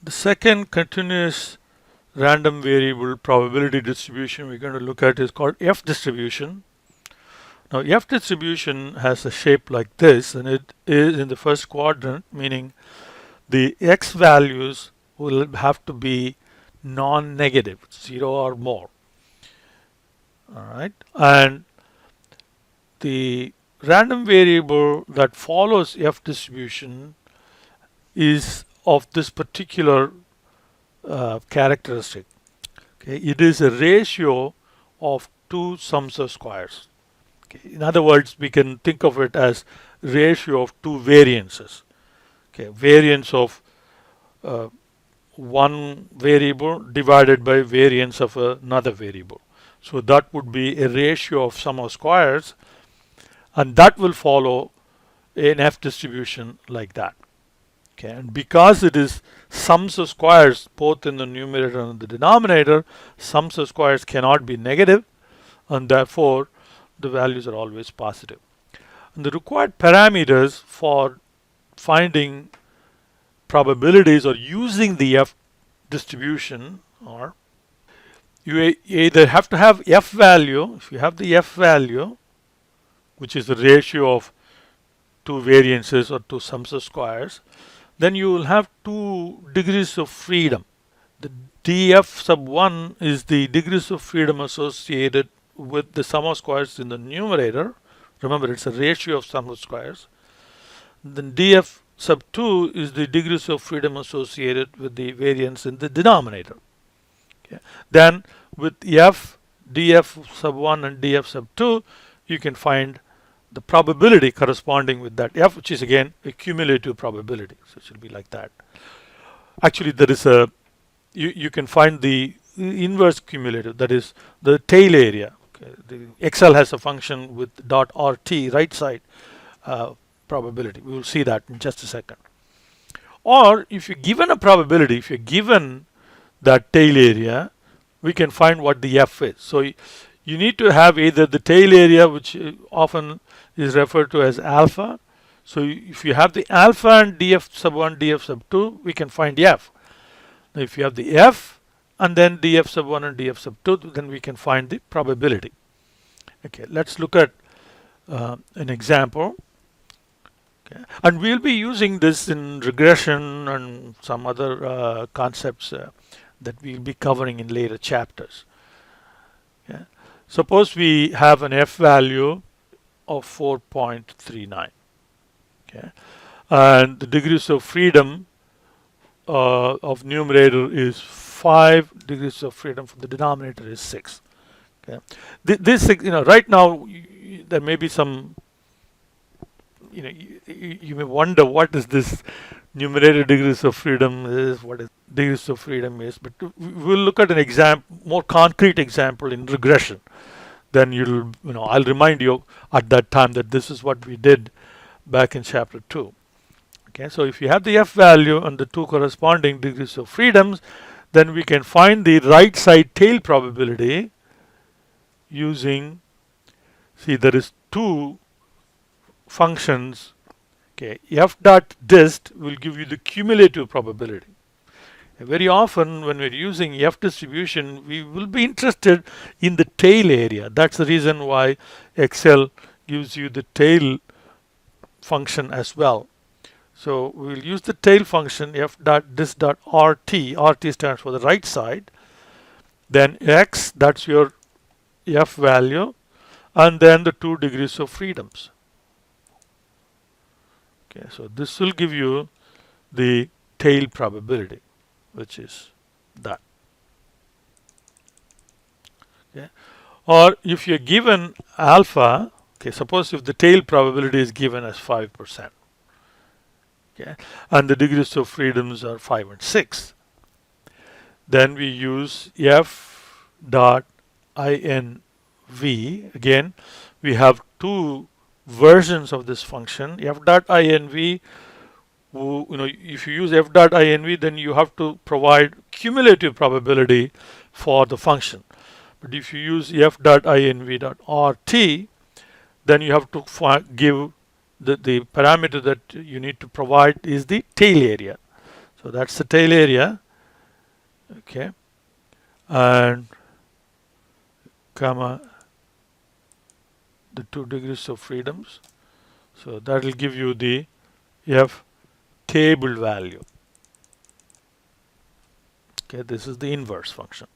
The second continuous random variable probability distribution we're going to look at is called F distribution. Now F distribution has a shape like this, and it is in the first quadrant, meaning the X values will have to be non-negative, 0 or more. All right, and the random variable that follows F distribution is of this particular characteristic. Okay, it is a ratio of two sums of squares. Okay, in other words, we can think of it as ratio of two variances. Okay, variance of one variable divided by variance of another variable. So that would be a ratio of sum of squares, and that will follow an F distribution like that. Okay, and because it is sums of squares both in the numerator and the denominator, sums of squares cannot be negative, and therefore the values are always positive. And the required parameters for finding probabilities or using the F distribution are, you either have to have F value. If you have the F value, which is the ratio of two variances or two sums of squares, then you will have two degrees of freedom. The df sub 1 is the degrees of freedom associated with the sum of squares in the numerator. Remember, it's a ratio of sum of squares. Then df sub 2 is the degrees of freedom associated with the variance in the denominator. Okay. Then with f, df sub 1 and df sub 2, you can find the probability corresponding with that f, which is again a cumulative probability. So it should be like that. Actually, there is a, you can find the inverse cumulative, that is the tail area. Okay. The Excel has a function with dot RT, right side probability. We will see that in just a second. Or if you're given a probability, if you're given that tail area, we can find what the f is. So you need to have either the tail area, which often is referred to as alpha. So if you have the alpha and df sub 1, df sub 2, we can find f. Now if you have the f and then df sub 1 and df sub 2, then we can find the probability. Okay, let's look at an example. Okay. And we'll be using this in regression and some other concepts that we'll be covering in later chapters. Okay. Suppose we have an f value of 4.39. Okay. And the degrees of freedom of numerator is 5, degrees of freedom for the denominator is 6. Okay. This, right now there may be some, you may wonder what is this numerator degrees of freedom is, what is degrees of freedom is, but we'll look at an example, more concrete example in regression. Then I'll remind you at that time that this is what we did back in chapter 2. Okay, so if you have the f value and the two corresponding degrees of freedoms, then we can find the right side tail probability using, see, there is two functions. Okay, f dot dist will give you the cumulative probability. Very often when we're using F distribution, we will be interested in the tail area. That's the reason why Excel gives you the tail function as well. So we'll use the tail function f dot dist dot rt. Rt stands for the right side. Then x, that's your f value, and then the 2 degrees of freedoms. Okay, so this will give you the tail probability, which is that. Okay. Or if you're given alpha, okay, suppose if the tail probability is given as 5%, okay, and the degrees of freedoms are 5 and 6, then we use f dot inv. Again, we have two versions of this function. F dot inv, if you use f dot inv, then you have to provide cumulative probability for the function. But if you use f dot inv dot rt, then you have to give the parameter that you need to provide is the tail area. So that's the tail area. Okay, and comma the 2 degrees of freedoms. So that will give you the F table value. Okay, this is the inverse function.